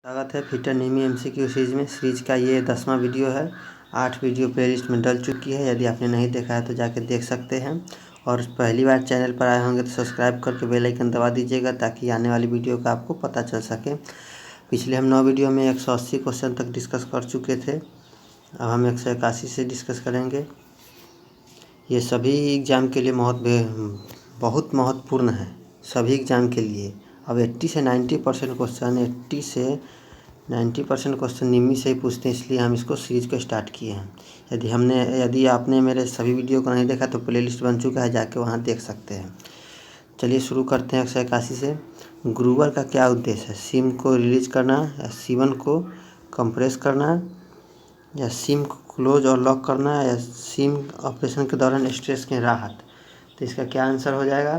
स्वागत है फिटर नीमी MCQ series का ये 10वां वीडियो है। 8 वीडियो प्लेलिस्ट में डल चुकी है। यदि आपने नहीं देखा है तो जाके देख सकते हैं। और पहली बार चैनल पर आए होंगे तो सब्सक्राइब करके बेल आइकन दबा दीजिएगा ताकि आने वाली वीडियो का आपको पता चल सके। पिछले हम 9 वीडियो में 180 क्वेश्चन तक डिस्कस कर चुके थे। अब हम 181 से डिस्कस करेंगे। ये सभी एग्ज़ाम के लिए बहुत महत्वपूर्ण है, सभी एग्ज़ाम के लिए। अब 80 से 90% क्वेश्चन 80 से 90% क्वेश्चन निम्मी से ही पूछते हैं, इसलिए हम इसको सीरीज को स्टार्ट किए हैं। यदि आपने मेरे सभी वीडियो को नहीं देखा तो प्लेलिस्ट बन चुका है, जाके वहाँ देख सकते हैं। चलिए शुरू करते हैं 181 से। ग्रूवर का क्या उद्देश्य है? सिम को रिलीज करना, या सीवन को कंप्रेस करना, या सिम को क्लोज और लॉक करना, या सिम ऑपरेशन के दौरान स्ट्रेस की राहत। तो इसका क्या आंसर हो जाएगा?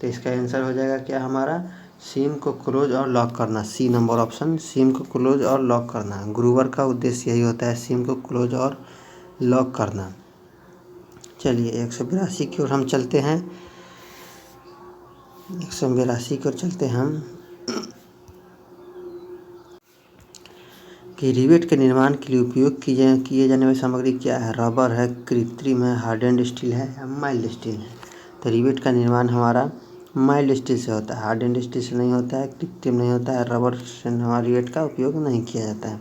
तो इसका आंसर हो जाएगा क्या हमारा? सिम को क्लोज और लॉक करना। सी नंबर ऑप्शन, सिम को क्लोज और लॉक करना। ग्रूवर का उद्देश्य यही होता है, सिम को क्लोज और लॉक करना। चलिए 182 की ओर हम चलते हैं। 182 की ओर चलते हैं हम कि रिवेट के निर्माण के लिए उपयोग किए जाने वाली सामग्री क्या है? रबर है, कृत्रिम है, हार्डेंड स्टील है, या माइल्ड स्टील है। तो रिवेट का निर्माण हमारा माइल्ड स्टील से होता है, हार्डेंड स्टील से नहीं होता है, कृत्रिम नहीं होता है, रबर से हमारा रिवेट का उपयोग नहीं किया जाता है,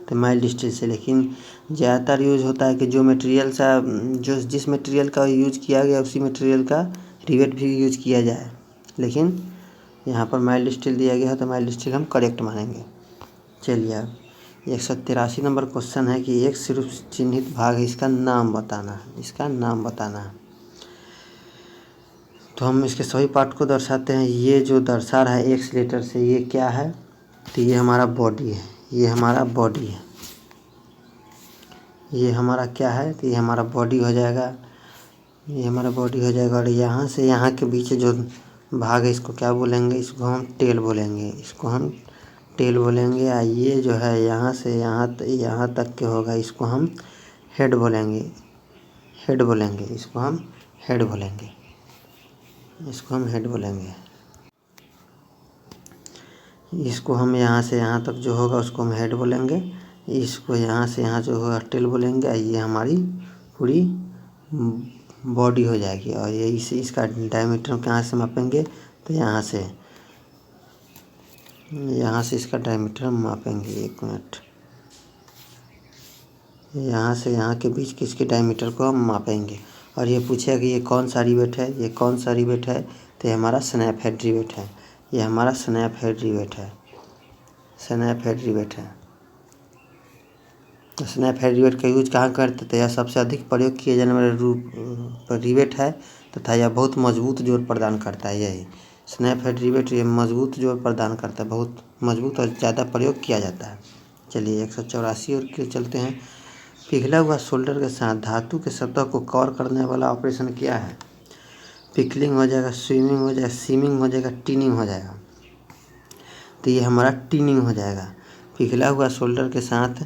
तो माइल्ड स्टील से। लेकिन ज़्यादातर यूज होता है कि जिस मटेरियल का यूज किया गया उसी मटेरियल का रिवेट भी यूज किया जाए। लेकिन यहाँ पर माइल्ड स्टील दिया गया है तो माइल्ड स्टील हम करेक्ट मानेंगे। चलिए अब 183 नंबर क्वेश्चन है कि एक सिर्फ चिन्हित भाग है, इसका नाम बताना है। इसका नाम बताना है तो हम इसके सभी पार्ट को दर्शाते हैं। ये जो दर्शा रहा है एक्स लेटर से, ये क्या है? तो ये हमारा बॉडी है, ये हमारा बॉडी है। ये हमारा क्या है? तो ये हमारा बॉडी हो जाएगा, ये हमारा बॉडी हो जाएगा। और यहाँ से यहाँ के बीच जो भाग है इसको क्या बोलेंगे? इसको हम टेल बोलेंगे, इसको हम टेल बोलेंगे। या ये जो है यहाँ से यहाँ तक के होगा, इसको हम हेड बोलेंगे, हेड बोलेंगे। इसको हम हेड बोलेंगे, इसको हम हेड बोलेंगे। इसको हम यहाँ से यहाँ तक जो होगा उसको हम हेड बोलेंगे। इसको यहाँ से यहाँ जो होगा टेल बोलेंगे। ये हमारी पूरी बॉडी हो जाएगी। और ये इसका डायमीटर कहाँ से मापेंगे? तो यहाँ से इसका डायमीटर हम मापेंगे। 1 मिनट, यहाँ से यहाँ के बीच किसके डायमीटर को हम मापेंगे। और ये पूछेगा कि ये कौन सा रिवेट है, ये कौन सा रिवेट है? तो ये हमारा स्नैप हेड रिवेट है, ये हमारा स्नैप हेड रिवेट है, स्नैप हेड रिवेट है। तो स्नैप हेड रिवेट का यूज कहाँ करते थे? यह सबसे अधिक प्रयोग किए जाने वाले रूप पर रिवेट है तथा यह बहुत मजबूत जोर प्रदान करता है। यही स्नैप हेड रिवेट ये मजबूत जोर प्रदान करता है, बहुत मजबूत और ज़्यादा प्रयोग किया जाता है। चलिए 184 और के चलते हैं। पिघला हुआ सोल्डर के साथ धातु के सतह को कवर करने वाला ऑपरेशन क्या है? पिकलिंग हो जाएगा, स्विमिंग हो जाएगा, सीमिंग हो जाएगा, टीनिंग हो जाएगा। तो ये हमारा टीनिंग हो जाएगा। पिघला हुआ सोल्डर के साथ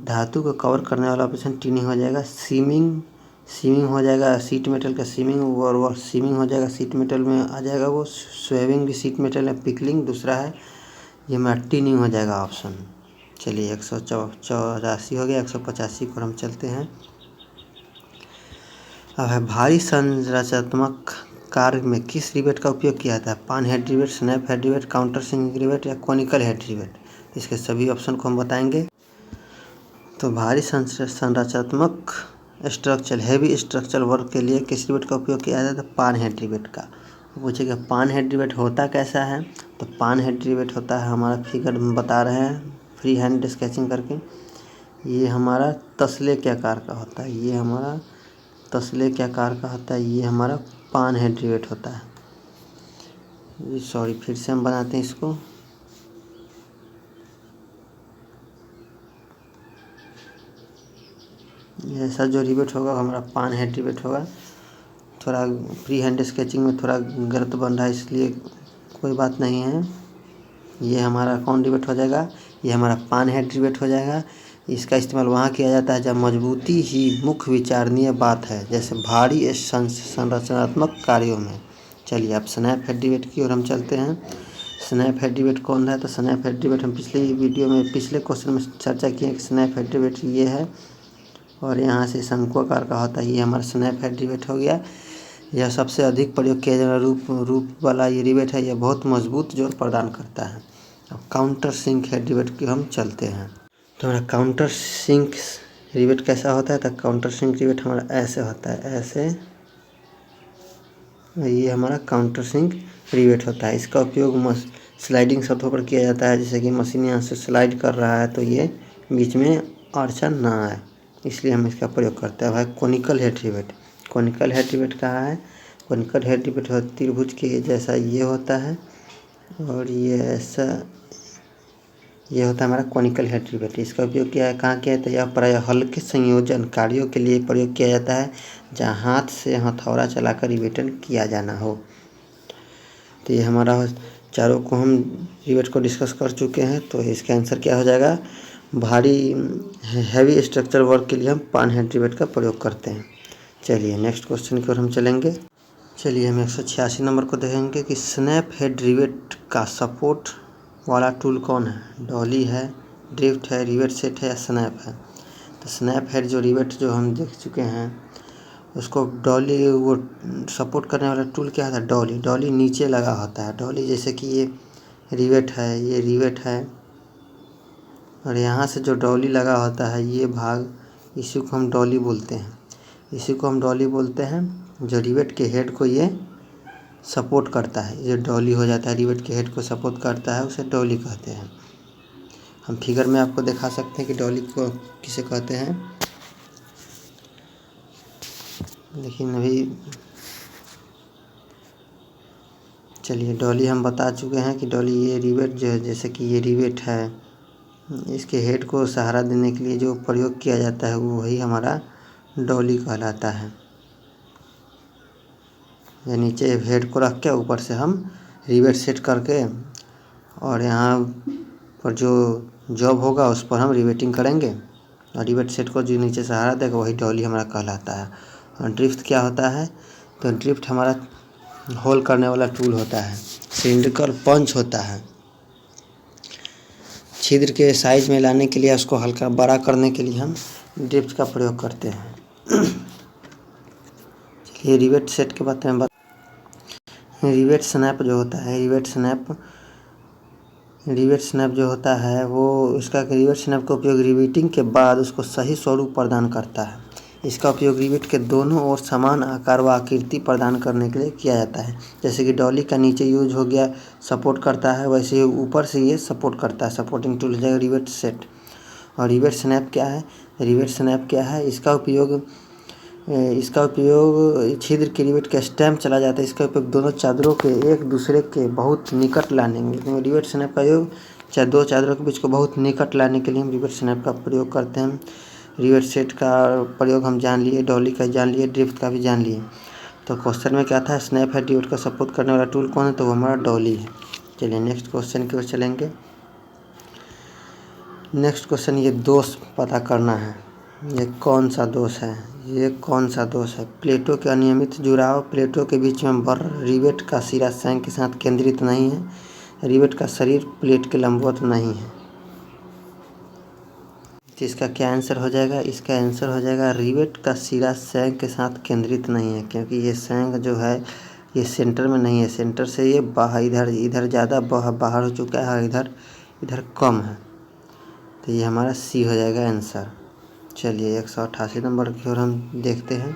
धातु को कवर करने वाला ऑपरेशन टीनिंग हो जाएगा। सीमिंग हो जाएगा, सीट मेटल का सीमिंग, और वो सीमिंग हो जाएगा, सीट मेटल में आ जाएगा वो। स्वेविंग भी सीट मेटल है, पिकलिंग दूसरा है, ये हमारा टीनिंग हो जाएगा ऑप्शन। चलिए 184 हो गया। 185 पर हम चलते हैं। अब है भारी संरचनात्मक कार्य में किस रिवेट का उपयोग किया जाता है? Pan head rivet, snap head rivet, counter sink rivet, या कोनिकल हेड रिवेट। इसके सभी ऑप्शन को हम बताएंगे। तो भारी संरचनात्मक स्ट्रक्चर, हेवी स्ट्रक्चरल वर्क के लिए किस रिवेट का उपयोग किया जाता है? पान हेड रिवेट का। पूछेगा पान हेड रिवेट होता कैसा है? तो पान हेड रिवेट होता है, हमारा फिगर बता रहे हैं फ्री हैंड स्केचिंग करके। ये हमारा तसले के आकार का होता है, ये हमारा तसले के आकार का होता है, ये हमारा पान हेड रिवेट होता है। सॉरी, फिर से हम बनाते हैं इसको। ऐसा जो रिवेट होगा हमारा पान हेड रिवेट होगा। थोड़ा फ्री हैंड स्केचिंग में थोड़ा गलत बन रहा है, इसलिए कोई बात नहीं है। ये हमारा कौन रिवेट हो जाएगा? ये हमारा पान हेड रिवेट हो जाएगा। इसका इस्तेमाल वहाँ किया जाता है जब मजबूती ही मुख्य विचारणीय बात है, जैसे भारी संरचनात्मक कार्यों में। चलिए अब स्नैप हेड रिवेट की ओर हम चलते हैं। स्नैप हेड रिवेट कौन है? तो स्नैप हेड रिवेट हम पिछले वीडियो में पिछले क्वेश्चन में चर्चा किए कि स्नैप हेड रिवेट ये है और यहाँ से शंकु आकार का होता है। ये हमारा स्नैप हेड रिवेट हो गया। यह सबसे अधिक प्रयोग किया जाने वाला रूप वाला ये रिवेट है। यह बहुत मजबूत जोड़ प्रदान करता है। अब काउंटर सिंक हेड रिवेट की हम चलते हैं। तो हमारा काउंटर सिंक रिवेट कैसा होता है? तो काउंटर सिंक रिवेट हमारा ऐसे होता है, ऐसे। ये हमारा काउंटर सिंक रिवेट होता है। इसका उपयोग स्लाइडिंग सतहों पर किया जाता है, जैसे कि मशीन यहाँ से स्लाइड कर रहा है तो ये बीच में अड़चन ना आए, इसलिए हम इसका प्रयोग करते हैं। भाई conical head rivet, conical head rivet कहाँ है? कोनिकल हेड रिवेट त्रिभुज के जैसा ये होता है और ये ऐसा, ये होता है हमारा कोनिकल हेड रिवेट। इसका उपयोग किया है कहाँ किया है? तो यह प्रायः हल्के संयोजन कार्यों के लिए प्रयोग किया जाता है, जहाँ हाथ से हथौड़ा चलाकर रिवेटन किया जाना हो। तो ये हमारा चारों को हम रिवेट को डिस्कस कर चुके हैं। तो इसका आंसर क्या हो जाएगा? भारी हैवी स्ट्रक्चर वर्क के लिए हम पान हेड रिवेट का प्रयोग करते हैं। चलिए नेक्स्ट क्वेश्चन की ओर हम चलेंगे। चलिए हम 186 नंबर को देखेंगे कि स्नैप हेड रिवेट का सपोर्ट वाला टूल कौन है? डॉली है, ड्रिफ्ट है, रिवेट सेट है या स्नैप है? तो स्नैप हेड जो रिवेट जो हम देख चुके हैं उसको डॉली वो सपोर्ट करने वाला टूल क्या था? डॉली। डॉली नीचे लगा होता है। डॉली जैसे कि ये रिवेट है, ये रिवेट है और यहाँ से जो डॉली लगा होता है ये भाग, इसी को हम डॉली बोलते हैं। इसी को हम डॉली बोलते हैं। जो रिवेट के हेड को ये सपोर्ट करता है, ये डॉली हो जाता है। रिवेट के हेड को सपोर्ट करता है, उसे डॉली कहते हैं। हम फिगर में आपको दिखा सकते हैं कि डॉली को किसे कहते हैं, लेकिन अभी चलिए डॉली हम बता चुके हैं कि डॉली ये रिवेट जो है, जैसे कि ये रिवेट है, इसके हेड को सहारा देने के लिए जो प्रयोग किया जाता है वो वही हमारा डॉली कहलाता है। या नीचे हेड को रख के ऊपर से हम रिवेट सेट करके और यहाँ पर जो जॉब होगा उस पर हम रिवेटिंग करेंगे और रिवेट सेट को जो नीचे सहारा देगा वही डॉली हमारा कहलाता है। और ड्रिफ्ट क्या होता है? तो ड्रिफ्ट हमारा होल करने वाला टूल होता है। सिलिंड्रिकल पंच होता है। छिद्र के साइज में लाने के लिए, उसको हल्का बड़ा करने के लिए हम ड्रिफ्ट का प्रयोग करते हैं। चलिए रिवेट सेट के बारे में रिवेट स्नैप जो होता है, रिवेट स्नैप जो होता है वो इसका रिवेट स्नैप का उपयोग रिवेटिंग के बाद उसको सही स्वरूप प्रदान करता है। इसका उपयोग रिवेट के दोनों ओर समान आकार व आकृति प्रदान करने के लिए किया जाता है। जैसे कि डॉली का नीचे यूज हो गया, सपोर्ट करता है, वैसे ही ऊपर से ये सपोर्ट करता है। सपोर्टिंग टूल हो जाएगा रिवेट सेट। और रिवेट स्नैप क्या है? रिवेट स्नैप क्या है? इसका उपयोग छिद्र के रिवेट का स्टैम्प चला जाता है। इसका उपयोग दोनों चादरों के एक दूसरे के बहुत निकट लाने में, रिवेट स्नैप का उपयोग चाहे दो चादरों के बीच को बहुत निकट लाने के लिए हम रिवेट स्नैप का प्रयोग करते हैं। रिवेट सेट का प्रयोग हम जान लिए, डॉली का जान लिए, ड्रिफ्ट का भी जान लिए। तो क्वेश्चन में क्या था? स्नैप हेड रिवेट का सपोर्ट करने वाला टूल कौन है? तो वो हमारा डॉली है। चलिए नेक्स्ट क्वेश्चन की ओर चलेंगे। नेक्स्ट क्वेश्चन, ये दोष पता करना है। ये कौन सा दोष है? ये कौन सा दोष है? प्लेटों के अनियमित जुड़ाव, प्लेटों के बीच में बर, रिवेट का सिरा सैंक के साथ केंद्रित नहीं है, रिवेट का शरीर प्लेट के लंबवत नहीं है। तो इसका क्या आंसर हो जाएगा? इसका आंसर हो जाएगा रिवेट का सिरा सैंक के साथ केंद्रित नहीं है, क्योंकि ये सैंक जो है ये सेंटर में नहीं है। सेंटर से ये बाहर इधर ज़्यादा बाहर हो चुका है और इधर कम है। तो ये हमारा सी हो जाएगा आंसर। चलिए 188 नंबर की ओर हम देखते हैं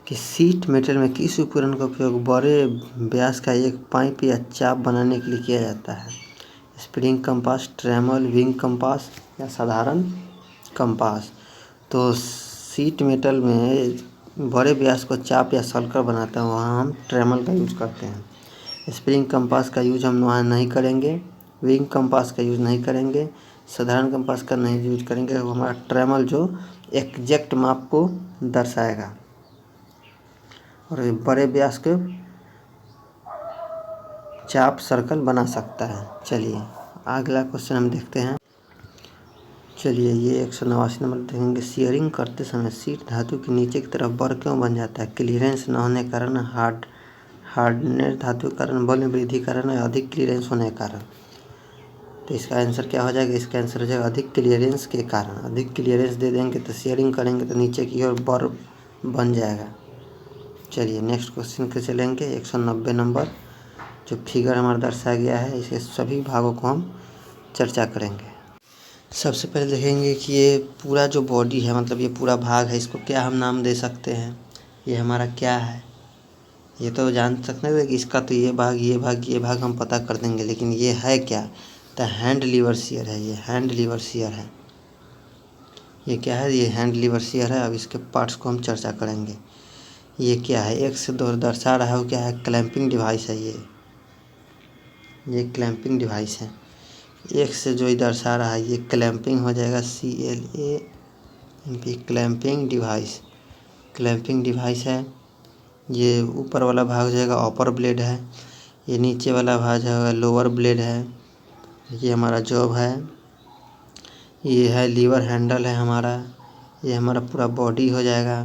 कि शीट मेटल में किस उपकरण का उपयोग बड़े व्यास का एक पाइप या चाप बनाने के लिए किया जाता है? स्प्रिंग कंपास, ट्रेमल, विंग कंपास या साधारण कंपास? तो शीट मेटल में बड़े व्यास को चाप या सर्कल बनाते हैं, वहाँ हम ट्रेमल का यूज़ करते हैं। स्प्रिंग कंपास का यूज हम वहाँ नहीं करेंगे, विंग कंपास का यूज़ नहीं करेंगे, साधारण कंपास का नहीं यूज करेंगे। वो हमारा ट्रेमल जो एग्जैक्ट माप को दर्शाएगा और बड़े व्यास के चाप सर्कल बना सकता है। चलिए अगला क्वेश्चन हम देखते हैं। चलिए ये 189 नंबर देखेंगे। शेयरिंग करते समय शीट धातु के नीचे की तरफ बर क्यों बन जाता है? क्लीयरेंस न होने के कारण हार्डनेस धातु के कारण, बल में वृद्धि के कारण, अधिक क्लियरेंस होने के कारण। तो इसका आंसर क्या हो जाएगा? इसका आंसर हो जाएगा अधिक क्लियरेंस के कारण। अधिक क्लियरेंस दे देंगे तो शेयरिंग करेंगे तो नीचे की ओर बर बन जाएगा। चलिए नेक्स्ट क्वेश्चन पे चलेंगे। 190 नंबर जो फिगर हमारा दर्शाया गया है, इसके सभी भागों को हम चर्चा करेंगे। सबसे पहले देखेंगे कि ये पूरा जो बॉडी है, मतलब ये पूरा भाग है, इसको क्या हम नाम दे सकते हैं? ये हमारा क्या है? ये तो जान सकते हैं कि इसका तो ये भाग ये भाग ये भाग हम पता कर देंगे, लेकिन ये है क्या? तो हैंड लीवर शियर है। ये हैंड लीवर शियर है। ये क्या है? ये हैंड लीवर शियर है। अब इसके पार्ट्स को हम चर्चा करेंगे। ये क्या है? एक से दो दर्शा रहा है, वो क्या है? क्लैंपिंग डिवाइस है। ये क्लैंपिंग डिवाइस है। एक से जो इधर दर्शा रहा है, ये क्लैंपिंग हो जाएगा, CLAMP, clamping device. Clamping device है। ये ऊपर वाला भाग हो जाएगा अपर ब्लेड है। ये नीचे वाला भाग है लोअर ब्लेड है। ये हमारा जॉब है। ये है लीवर हैंडल है हमारा। ये हमारा पूरा बॉडी हो जाएगा।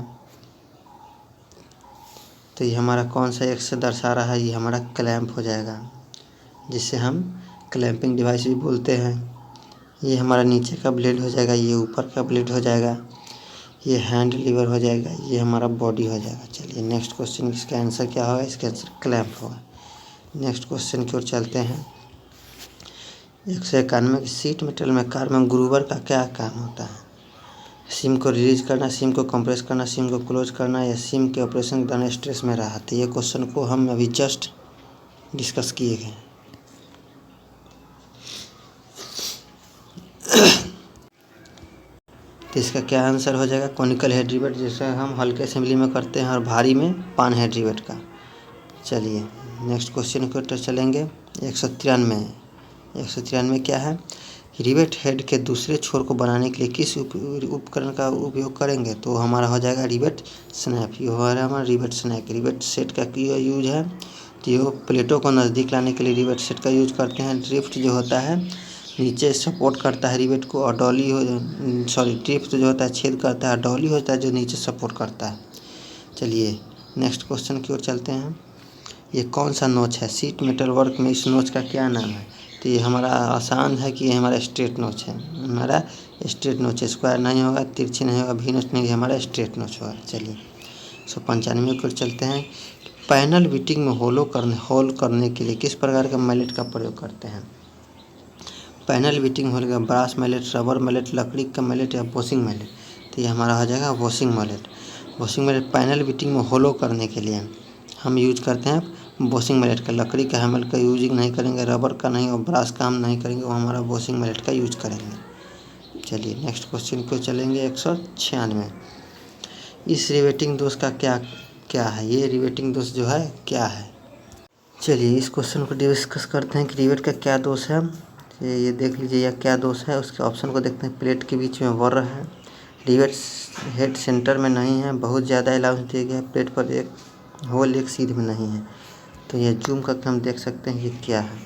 तो ये हमारा कौन सा एक से दर्शा रहा है? ये हमारा क्लैंप हो जाएगा, जिसे हम क्लैंपिंग डिवाइस भी बोलते हैं। ये हमारा नीचे का ब्लेड हो जाएगा। ये ऊपर का ब्लेड हो जाएगा। ये हैंड लीवर हो जाएगा। ये हमारा बॉडी हो जाएगा। चलिए नेक्स्ट क्वेश्चन, इसका आंसर क्या होगा? इसका आंसर क्लैंप होगा। नेक्स्ट क्वेश्चन की ओर चलते हैं। 191 सीट मेटल में कार में ग्रूवर का क्या काम होता है? सिम को रिलीज करना, सिम को कंप्रेस करना, सिम को क्लोज करना, या सिम के ऑपरेशन के दौरान स्ट्रेस में राहत। ये क्वेश्चन को हम अभी जस्ट डिस्कस किए गए। तो इसका क्या आंसर हो जाएगा? कॉनिकल हेड रिवेट, जिसे हम हल्के असेंबली में करते हैं, और भारी में पान हेड रिवेट का। चलिए नेक्स्ट क्वेश्चन की ओर चलेंगे। 193 क्या है? रिवेट हेड के दूसरे छोर को बनाने के लिए किस उपकरण का उपयोग करेंगे? तो हमारा हो जाएगा रिवेट स्नैप। ये हो रहा है हमारा रिवेट स्नैप। रिवेट सेट का यूज है, तो ये प्लेटों को नज़दीक लाने के लिए रिवेट सेट का यूज करते हैं। ड्रिफ्ट जो होता है नीचे सपोर्ट करता है रिवेट को, और ड्रिफ्ट जो होता है छेद करता है, डॉली होता है जो नीचे सपोर्ट करता है। चलिए नेक्स्ट क्वेश्चन की ओर चलते हैं। ये कौन सा नोच है? सीट मेटल वर्क में इस नोच का क्या नाम है? तो ये हमारा आसान है कि ये हमारा स्ट्रेट नोच है। हमारा स्ट्रेट नोच है, स्क्वायर नहीं होगा, तिरछी नहीं होगा, भी नोच नहीं, हमारा स्ट्रेट नोच होगा। चलिए 195 की ओर चलते हैं। पैनल बीटिंग में होल करने के लिए किस प्रकार का मैलेट का प्रयोग करते हैं? पैनल बीटिंग होल का ब्रास मैलेट, रबर मैलेट, लकड़ी का मैलेट, या वॉशिंग मैलेट। तो ये हमारा हो जाएगा bossing mallet. Bossing mallet panel beating में होलो करने के लिए हम यूज करते हैं वॉशिंग मैलेट का। लकड़ी का हैमर का यूजिंग नहीं करेंगे, रबर का नहीं, और ब्रास का हम नहीं करेंगे, वो हमारा वॉशिंग मैलेट का यूज करेंगे। चलिए नेक्स्ट क्वेश्चन को चलेंगे। 196 इस रिवेटिंग दोष का क्या है? ये रिवेटिंग दोष जो है क्या है? चलिए इस क्वेश्चन को डिस्कस करते हैं कि रिवेट का क्या दोष है। ये देख लीजिए यह क्या दोष है। उसके ऑप्शन को देखते हैं। प्लेट के बीच में वर्र है, रिवेट हेड सेंटर में नहीं है, बहुत ज़्यादा अलाउंस दिया गया है, प्लेट पर एक होल एक सीध में नहीं है। तो ये जूम करके हम देख सकते हैं ये क्या है।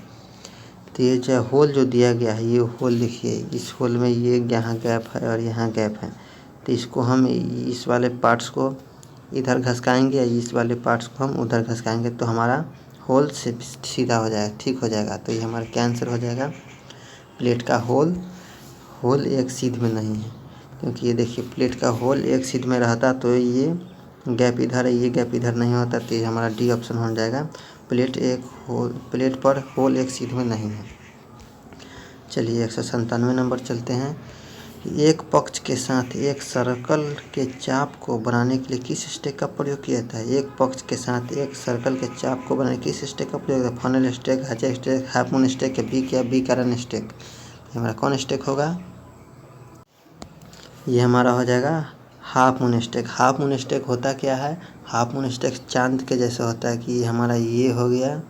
तो ये जो होल जो दिया गया है, ये होल देखिए, इस होल में ये यहाँ गैप है और यहाँ गैप है। तो इसको हम इस वाले पार्ट्स को इधर घसकाएंगे, या इस वाले पार्ट्स को हम उधर घसकाएंगे, तो हमारा होल से सीधा हो जाएगा, ठीक हो जाएगा। तो ये हमारा क्या आंसर हो जाएगा? प्लेट का होल एक सीध में नहीं है, क्योंकि ये देखिए प्लेट का होल एक सीध में रहता तो ये गैप इधर है, ये गैप इधर नहीं होता। तो ये हमारा डी ऑप्शन हो जाएगा। प्लेट पर होल एक सीध में नहीं है। चलिए 197 नंबर चलते हैं। एक पक्ष के साथ एक सर्कल के चाप को बनाने के लिए किस स्टेक का प्रयोग किया जाता है? एक पक्ष के साथ एक सर्कल के चाप को बनाने किस स्टेक का प्रयोग होता है? फनल स्टेक, हैचेक स्टेक, हाफ मून स्टेक, या बी कारण स्टेक। हमारा कौन स्टेक होगा? ये हमारा हो जाएगा half moon stake. Half moon stake होता क्या है? हाफ मून स्टेक चांद के जैसा होता है कि हमारा ये हो गया,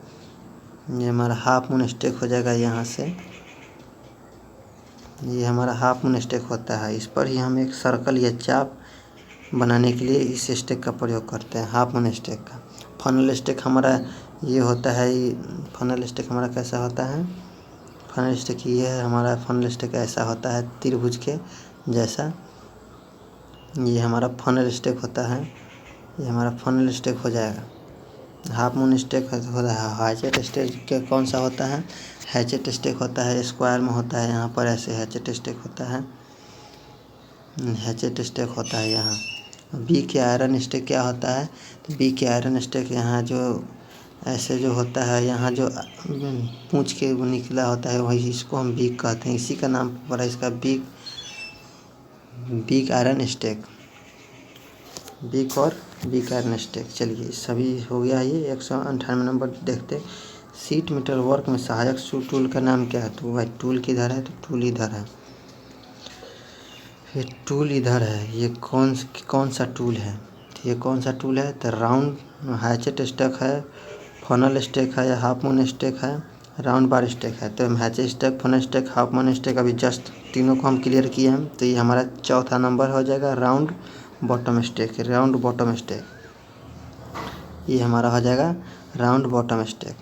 ये हमारा हाफ मून स्टेक हो जाएगा। यहाँ से ये हमारा हाफ मून स्टेक होता है। इस पर ही हम एक सर्कल या चाप बनाने के लिए इस स्टेक का प्रयोग करते हैं, हाफ मून स्टेक का। फनल स्टेक हमारा ये होता है। फनल स्टेक हमारा कैसा होता है? फनल स्टेक ये है हमारा। फनल स्टेक ऐसा होता है त्रिभुज के जैसा। ये हमारा फनल स्टेक होता है। ये हमारा फनल स्टेक हो जाएगा। हाफ मून स्टेक होता है। हैचेट स्टेक के कौन सा होता है? हैचेट स्टेक होता है, स्क्वायर में होता है। यहाँ पर ऐसे हैचेट स्टेक होता है, हैचेट स्टेक होता है यहाँ। बी के आयरन स्टेक क्या होता है? तो बी के आयरन स्टेक यहाँ जो ऐसे जो होता है, यहाँ जो पूंछ के वो निकला होता है, वही इसको हम बीक कहते हैं। इसी का नाम पड़ा इसका बीक आयरन स्टेक, बीक और बीक आयरन स्टेक। चलिए सभी हो गया। ये 198 नंबर देखते। सीट मेटल वर्क में सहायक टूल का नाम क्या है? तो भाई टूल किधर है? तो टूल इधर है, ये टूल इधर है। ये कौन सा टूल है? तो ये कौन सा टूल है? तो राउंड हैचेट स्टेक है, फनल स्टेक है, हाफ मून स्टेक है, राउंड बार स्टेक है। तो hatchet stake, funnel stake, half moon stake अभी जस्ट तीनों को हम क्लियर किए हैं। तो ये हमारा चौथा नंबर हो जाएगा, round bottom stake. Round bottom stake ये हमारा हो जाएगा राउंड बॉटम स्टेक।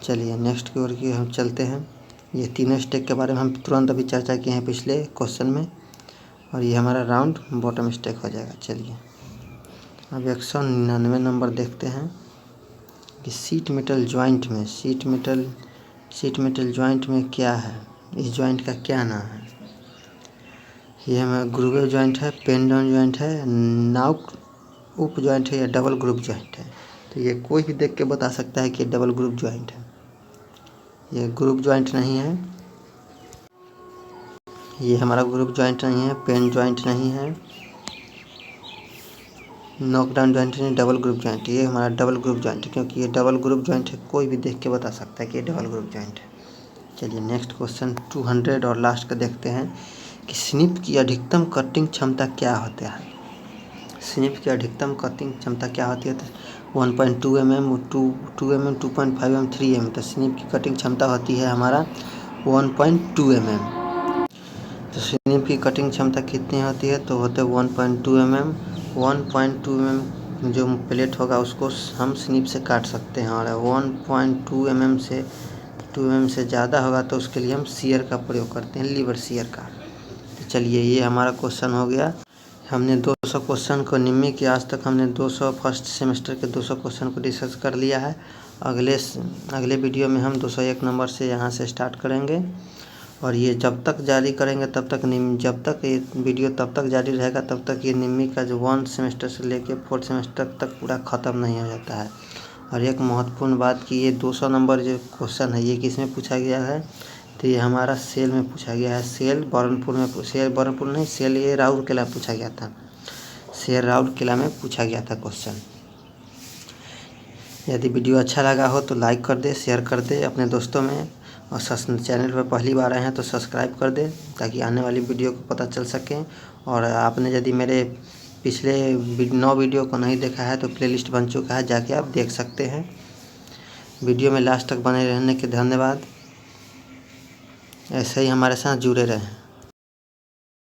चलिए नेक्स्ट की ओर की हम चलते हैं। ये तीनों स्टेक के बारे में हम तुरंत अभी चर्चा किए हैं पिछले क्वेश्चन में, और ये हमारा राउंड बॉटम स्टेक हो जाएगा। चलिए अब 199 नंबर देखते हैं कि सीट मेटल जॉइंट में, सीट मेटल जॉइंट में क्या है? इस जॉइंट का क्या नाम है? ये हमारा ग्रूव जॉइंट है, पेन डाउन जॉइंट है, नाउक उप जॉइंट है, या डबल ग्रुप जॉइंट है? तो ये कोई भी देख के बता सकता है कि डबल ग्रुप जॉइंट है। ये ग्रुप जॉइंट नहीं है, ये हमारा ग्रुप जॉइंट नहीं है, पेन जॉइंट नहीं है, नॉकडाउन जॉइंट नहीं, डबल ग्रुप जॉइंट। ये हमारा डबल ग्रुप जॉइंट है, क्योंकि ये डबल ग्रुप जॉइंट है। कोई भी देख के बता सकता है कि ये डबल ग्रुप जॉइंट है। चलिए नेक्स्ट क्वेश्चन 200 और लास्ट का देखते हैं कि स्निप की अधिकतम कटिंग क्षमता क्या होता है? स्निप की अधिकतम कटिंग क्षमता क्या होती है? तो 1.2 mm, 2 mm, 2.5 mm, 3 mm। तो स्निप की कटिंग क्षमता होती है हमारा 1.2 mm। तो स्निप की कटिंग क्षमता कितनी होती है? तो होते 1.2 mm। 1.2 mm जो प्लेट होगा उसको हम स्निप से काट सकते हैं, और 1.2 mm से 2 mm से ज़्यादा होगा तो उसके लिए हम सीयर का प्रयोग करते हैं, लीवर सीयर का। तो चलिए ये हमारा क्वेश्चन हो गया। हमने 200 क्वेश्चन को निम्मी की आज तक हमने 200 फर्स्ट सेमेस्टर के 200 क्वेश्चन को डिस्कस कर लिया है। अगले वीडियो में हम 201 नंबर से यहाँ से स्टार्ट करेंगे, और ये जब तक जारी करेंगे तब तक जब तक ये वीडियो तब तक जारी रहेगा तब तक ये निम्मी का जो 1 सेमेस्टर से लेके 4th सेमेस्टर तक पूरा ख़त्म नहीं हो जाता है। और एक महत्वपूर्ण बात कि ये 200 नंबर जो क्वेश्चन है ये किस में पूछा गया है? तो ये हमारा सेल में पूछा गया है। सेल बरनपुर में, सेल बरनपुर नहीं, सेल ये राउरकेला पूछा गया था। सेल राउरकेला में पूछा गया था क्वेश्चन। यदि वीडियो अच्छा लगा हो तो लाइक कर दे, शेयर कर दे अपने दोस्तों में, और चैनल पर पहली बार आए हैं तो सब्सक्राइब कर दे ताकि आने वाली वीडियो को पता चल सके। और आपने यदि मेरे पिछले 9 वीडियो को नहीं देखा है तो प्लेलिस्ट बन चुका है, जाके आप देख सकते हैं। वीडियो में लास्ट तक बने रहने के धन्यवाद। ऐसे ही हमारे साथ जुड़े रहें।